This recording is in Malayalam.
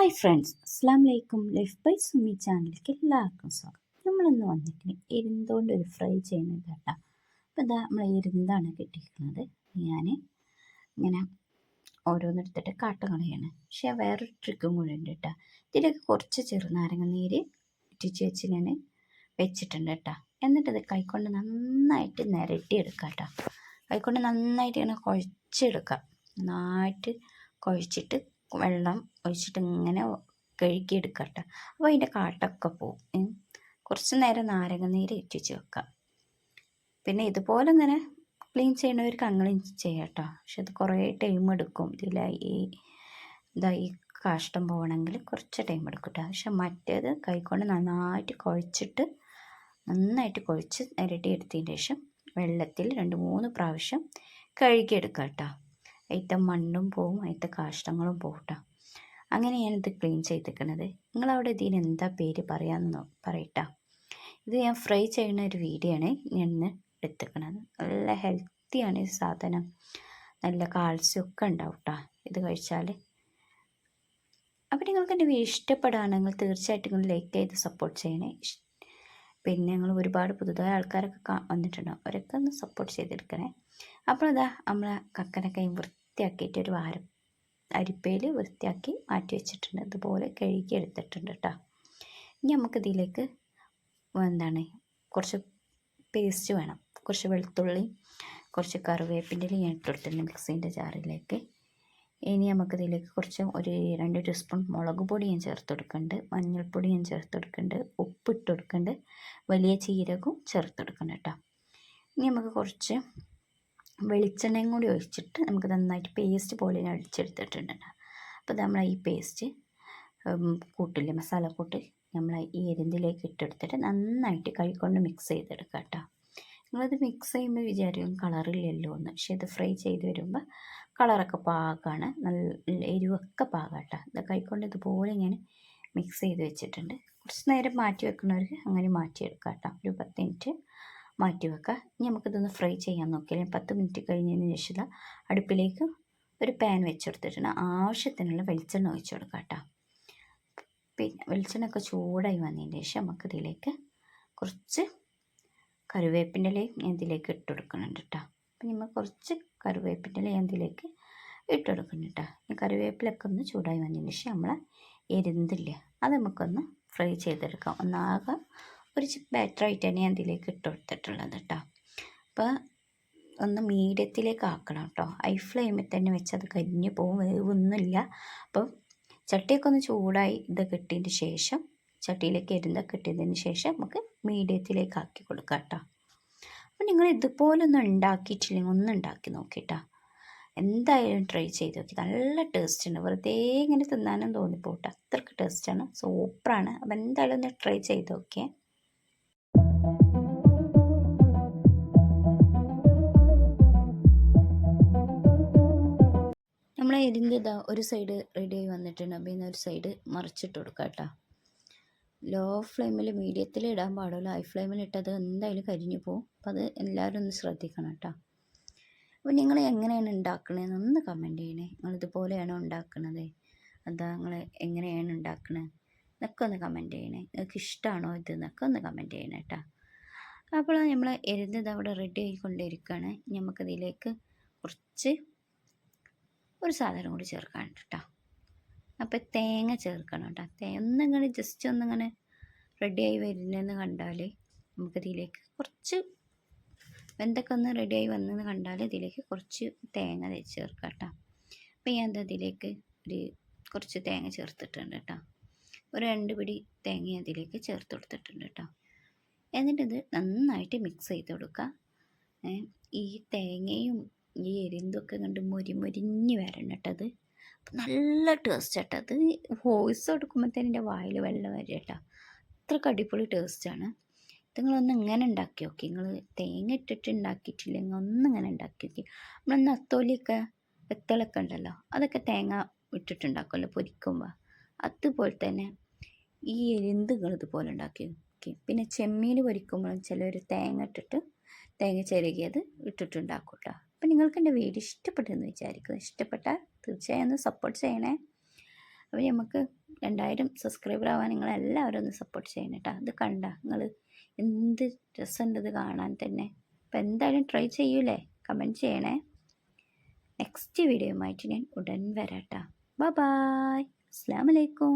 ഹായ് ഫ്രണ്ട്സ്, അസ്സാം വലൈക്കും. ലൈഫ് ബൈ സുമി ചാനലിലേക്ക് എല്ലാവർക്കും സ്വാഗതം. നമ്മളിന്ന് വന്നിട്ട് എരുന്തുകൊണ്ട് ഒരു ഫ്രൈ ചെയ്യുന്നത് കേട്ടോ. അപ്പോൾ ഇതാ നമ്മൾ എരുന്താണ് കിട്ടിയിരിക്കുന്നത്. ഞാൻ ഇങ്ങനെ ഓരോന്നെടുത്തിട്ട് കാട്ടുകളയാണ്. പക്ഷേ വേറൊരു ട്രിക്കും കൂടി ഉണ്ട് കേട്ടോ. ഇതിലേക്ക് കുറച്ച് ചെറുനാരങ്ങ നീര് ഇറ്റിച്ച് വെച്ച് ഞാൻ വെച്ചിട്ടുണ്ട് കേട്ടോ. എന്നിട്ടത് കൈക്കൊണ്ട് നന്നായിട്ട് നിരട്ടിയെടുക്കാം കേട്ടോ. കൈക്കൊണ്ട് നന്നായിട്ട് ഇങ്ങനെ കുഴച്ചെടുക്കാം. നന്നായിട്ട് കുഴച്ചിട്ട് വെള്ളം ഒഴിച്ചിട്ട് ഇങ്ങനെ കഴുകിയെടുക്കുക കേട്ടോ. അപ്പോൾ അതിൻ്റെ കാട്ടൊക്കെ പോവും. കുറച്ച് നേരം നാരങ്ങ നീര് ഇറ്റിച്ച് വെക്കാം. പിന്നെ ഇതുപോലെ ഇങ്ങനെ ക്ലീൻ ചെയ്യണവർക്ക് അങ്ങനെ ചെയ്യാം കേട്ടോ. പക്ഷെ അത് കുറേ ടൈം എടുക്കും. ഈ കാഷ്ടം പോകണമെങ്കിൽ കുറച്ച് ടൈം എടുക്കും കേട്ടോ. പക്ഷെ മറ്റേത് കൈകൊണ്ട് നന്നായിട്ട് കുഴച്ച് നിരട്ടിയെടുത്തതിന് ശേഷം വെള്ളത്തിൽ 2-3 പ്രാവശ്യം കഴുകിയെടുക്കുക കേട്ടോ. അതിൻ്റെ മണ്ണും പോവും, അതിൻ്റെ കാഷ്ടങ്ങളും പോവും കേട്ടോ. അങ്ങനെ ഞാനിത് ക്ലീൻ ചെയ്തിരിക്കുന്നത്. നിങ്ങളവിടെ ഇതിന് എന്താ പേര് പറയാമെന്ന് പറയട്ടോ. ഇത് ഞാൻ ഫ്രൈ ചെയ്യുന്ന ഒരു വീഡിയോ ആണ് ഞാൻ എടുത്തിരിക്കുന്നത്. നല്ല ഹെൽത്തിയാണ് ഈ സാധനം. നല്ല കാൽസ്യം ഒക്കെ ഉണ്ടാവും കേട്ടോ ഇത് കഴിച്ചാൽ. അപ്പോൾ നിങ്ങൾക്ക് എൻ്റെ വീഡിയോ ഇഷ്ടപ്പെടുകയാണെങ്കിൽ തീർച്ചയായിട്ടും നിങ്ങൾ ലൈക്ക് ചെയ്ത് സപ്പോർട്ട് ചെയ്യണേ. പിന്നെ ഞങ്ങൾ ഒരുപാട് പുതുതായ ആൾക്കാരൊക്കെ വന്നിട്ടുണ്ടാവും, അവരൊക്കെ ഒന്ന് സപ്പോർട്ട് ചെയ്തെടുക്കണേ. അപ്പോൾ അതാ നമ്മൾ കക്കനൊക്കെ വൃത്തിയാക്കിയിട്ട് ഒരു അരിപ്പയിൽ വൃത്തിയാക്കി മാറ്റി വെച്ചിട്ടുണ്ട്. ഇതുപോലെ കഴുകി എടുത്തിട്ടുണ്ട് കേട്ടോ. ഇനി നമുക്കിതിലേക്ക് കുറച്ച് പേസ്റ്റ് വേണം. കുറച്ച് വെളുത്തുള്ളി, കുറച്ച് കറിവേപ്പിൻ്റെ ഞാൻ ഇട്ടെടുത്തിട്ടുണ്ട് മിക്സീൻ്റെ ജാറിലേക്ക്. ഇനി നമുക്കിതിലേക്ക് കുറച്ച് ഒരു 2 ടീസ്പൂൺ മുളക് പൊടി ഞാൻ ചേർത്ത് കൊടുക്കുന്നുണ്ട്, മഞ്ഞൾപ്പൊടി ഞാൻ ചേർത്ത് കൊടുക്കുന്നുണ്ട്, ഉപ്പിട്ട് കൊടുക്കുന്നുണ്ട്, വലിയ ജീരകവും ചേർത്ത് കൊടുക്കുന്നുണ്ട് കേട്ടോ. ഇനി നമുക്ക് കുറച്ച് വെളിച്ചെണ്ണയും കൂടി ഒഴിച്ചിട്ട് നമുക്ക് നന്നായിട്ട് പേസ്റ്റ് പോലെ അടിച്ചെടുത്തിട്ടുണ്ട്. അപ്പോൾ നമ്മൾ ഈ പേസ്റ്റ് കൂട്ടില്ലേ, മസാലക്കൂട്ട് നമ്മൾ ഈ എരുന്തിലേക്ക് ഇട്ടെടുത്തിട്ട് നന്നായിട്ട് കൈകൊണ്ട് മിക്സ് ചെയ്തെടുക്കുക കേട്ടോ. നിങ്ങളത് മിക്സ് ചെയ്യുമ്പോൾ വിചാരിക്കും കളറില്ലല്ലോ എന്ന്. പക്ഷേ ഇത് ഫ്രൈ ചെയ്ത് വരുമ്പോൾ കളറൊക്കെ പാകമാണ്, നല്ല എരിവൊക്കെ പാകം കേട്ടോ. ഇത് കൈകൊണ്ട് ഇതുപോലെ ഞാൻ മിക്സ് ചെയ്ത് വെച്ചിട്ടുണ്ട്. കുറച്ച് നേരം മാറ്റി വെക്കുന്നവർക്ക് അങ്ങനെ മാറ്റിയെടുക്കാം കേട്ടോ. ഒരു 10 മിനിറ്റ് മാറ്റി വെക്കുക. ഇനി നമുക്കിതൊന്ന് ഫ്രൈ ചെയ്യാൻ നോക്കിയാൽ 10 മിനിറ്റ് കഴിഞ്ഞതിന് ശേഷം അടുപ്പിലേക്ക് ഒരു പാൻ വെച്ചെടുത്തിട്ടുണ്ട്. ആവശ്യത്തിനുള്ള വെളിച്ചെണ്ണ ഒഴിച്ച് കൊടുക്കുക കേട്ടോ. പിന്നെ വെളിച്ചെണ്ണ ഒക്കെ ചൂടായി വന്നതിന് ശേഷം നമുക്കിതിലേക്ക് കുറച്ച് കറിവേപ്പിൻ്റെ ഇലയും ഞാൻ ഇതിലേക്ക് ഇട്ട് കൊടുക്കുന്നുണ്ട് കേട്ടോ. അപ്പം നമ്മൾ കുറച്ച് കറിവേപ്പിൻ്റെ ഇല ഞാൻ ഇതിലേക്ക് ഇട്ട് കൊടുക്കുന്നുണ്ട് കേട്ടോ. ഈ കറിവേപ്പിലൊക്കെ ഒന്ന് ചൂടായി വന്നതിന് ശേഷം നമ്മൾ എരുന്തില്ല അത് നമുക്കൊന്ന് ഫ്രൈ ചെയ്തെടുക്കാം. ഒന്നാകെ ഒരു ബാറ്ററായിട്ട് തന്നെ ഞാൻ ഇതിലേക്ക് ഇട്ട് കൊടുത്തിട്ടുള്ളത് കേട്ടോ. അപ്പോൾ ഒന്ന് മീഡിയത്തിലേക്ക് ആക്കണം കേട്ടോ. ഹൈ ഫ്ലെയിമിൽ തന്നെ വെച്ചത് കരിഞ്ഞ് പോകും, വേവൊന്നുമില്ല. അപ്പം ചട്ടിയൊക്കെ ഒന്ന് ചൂടായി ഇത് കിട്ടിയതിന് ശേഷം ചട്ടിയിലേക്ക് എരുന്തൊക്കെ ഇട്ടതിന് ശേഷം നമുക്ക് മീഡിയത്തിലേക്ക് ആക്കി കൊടുക്കാം കേട്ടോ. അപ്പം നിങ്ങൾ ഇതുപോലെ ഒന്നും ഉണ്ടാക്കിയിട്ടില്ലെങ്കിൽ ഒന്ന് ഉണ്ടാക്കി നോക്കിട്ടോ. എന്തായാലും ട്രൈ ചെയ്ത് നോക്കി. നല്ല ടേസ്റ്റ് ഉണ്ട്. വെറുതെ ഇങ്ങനെ തിന്നാനും തോന്നിപ്പോട്ടെ, അത്രയ്ക്ക് ടേസ്റ്റാണ്, സൂപ്പറാണ്. അപ്പം എന്തായാലും ഒന്ന് ട്രൈ ചെയ്ത് നോക്കിയേ. നമ്മളെ എരിൻ്റെ ഇതാ ഒരു സൈഡ് റെഡിയായി വന്നിട്ടുണ്ട്. അപ്പോൾ ഇന്ന് ഒരു സൈഡ് മറിച്ചിട്ട് കൊടുക്കുക കേട്ടോ. ലോ ഫ്ലെയിമിൽ മീഡിയത്തിൽ ഇടാൻ പാടില്ല, ഹൈ ഫ്ലെയിമിൽ ഇട്ടത് എന്തായാലും കരിഞ്ഞു പോകും. അപ്പോൾ അത് എല്ലാവരും ഒന്ന് ശ്രദ്ധിക്കണം കേട്ടോ. അപ്പോൾ നിങ്ങൾ എങ്ങനെയാണ് ഉണ്ടാക്കണതെന്ന് ഒന്ന് കമൻറ്റ് ചെയ്യണേ. നിങ്ങളിതുപോലെയാണോ ഉണ്ടാക്കുന്നത്, അതാ നിങ്ങൾ എങ്ങനെയാണ് ഉണ്ടാക്കണത് എന്നൊക്കെ ഒന്ന് കമൻറ്റ് ചെയ്യണേ. നിങ്ങൾക്ക് ഇഷ്ടമാണോ ഇത് എന്നൊക്കെ ഒന്ന് കമൻറ്റ് ചെയ്യണേ കേട്ടോ. അപ്പോൾ നമ്മൾ എരുന്നത് അവിടെ റെഡി ആയിക്കൊണ്ടിരിക്കുകയാണ്. നമുക്കതിലേക്ക് കുറച്ച് ഒരു സാധനം കൂടി ചേർക്കാനുണ്ട് കേട്ടോ. അപ്പോൾ തേങ്ങ ചേർക്കണം കേട്ടോ. ഒന്നിങ്ങനെ ജസ്റ്റ് ഒന്നിങ്ങനെ റെഡിയായി വരുന്നതെന്ന് കണ്ടാൽ നമുക്കതിലേക്ക് കുറച്ച് വെന്തൊക്കെ ഒന്ന് റെഡിയായി വന്നെന്ന് കണ്ടാൽ ഇതിലേക്ക് കുറച്ച് തേങ്ങ ചേർക്കാം കേട്ടോ. അപ്പോൾ ഞാൻ അതിലേക്ക് കുറച്ച് തേങ്ങ ചേർത്തിട്ടുണ്ട് കേട്ടോ. ഒരു 2 പിടി തേങ്ങ അതിലേക്ക് ചേർത്ത് കൊടുത്തിട്ടുണ്ട് കേട്ടോ. എന്നിട്ടിത് നന്നായിട്ട് മിക്സ് ചെയ്ത് കൊടുക്കുക. ഈ തേങ്ങയും ഈ എരിന്തൊക്കെ കണ്ട് മൊരിഞ്ഞ് വരണം കേട്ടത്. നല്ല ടേസ്റ്റ് കേട്ടോ. അത് വോയിസ് കൊടുക്കുമ്പോഴത്തേന് എൻ്റെ വായിൽ വെള്ളം വരും കേട്ടോ. അത്രയ്ക്ക് അടിപൊളി ടേസ്റ്റാണ്. നിങ്ങളൊന്ന് ഇങ്ങനെ ഉണ്ടാക്കി നോക്കി. നിങ്ങൾ തേങ്ങ ഇട്ടിട്ട് ഉണ്ടാക്കിയിട്ടില്ലെങ്കിൽ ഒന്നിങ്ങനെ ഉണ്ടാക്കി നോക്കി. നമ്മൾ നത്തോലിയൊക്കെ വെത്തലൊക്കെ ഉണ്ടല്ലോ, അതൊക്കെ തേങ്ങ ഇട്ടിട്ടുണ്ടാക്കുമല്ലോ പൊരിക്കുമ്പോൾ, അതുപോലെ തന്നെ ഈ എരിന്ത് നിങ്ങൾ ഇതുപോലെ ഉണ്ടാക്കി നോക്കി. പിന്നെ ചെമ്മീൻ പൊരിക്കുമ്പോഴും ചിലർ തേങ്ങ ചിരകിയത് ഇട്ടിട്ടുണ്ടാക്കും കേട്ടോ. അപ്പം നിങ്ങൾക്ക് എൻ്റെ വീഡിയോ ഇഷ്ടപ്പെട്ടെന്ന് വിചാരിക്കുന്നു. ഇഷ്ടപ്പെട്ടാൽ തീർച്ചയായും ഒന്ന് സപ്പോർട്ട് ചെയ്യണേ. അപ്പോൾ നമുക്ക് 2000 സബ്സ്ക്രൈബർ ആവാൻ നിങ്ങളെല്ലാവരും ഒന്ന് സപ്പോർട്ട് ചെയ്യണം കേട്ടോ. ഇത് കണ്ട നിങ്ങൾ എന്ത് രസമുണ്ട് ഇത് കാണാൻ തന്നെ. അപ്പോൾ എന്തായാലും ട്രൈ ചെയ്യൂലേ? കമൻറ്റ് ചെയ്യണേ. നെക്സ്റ്റ് വീഡിയോയുമായിട്ട് ഞാൻ ഉടൻ വരാം കേട്ടോ. ബൈ. അസ്സലാമു അലൈക്കും.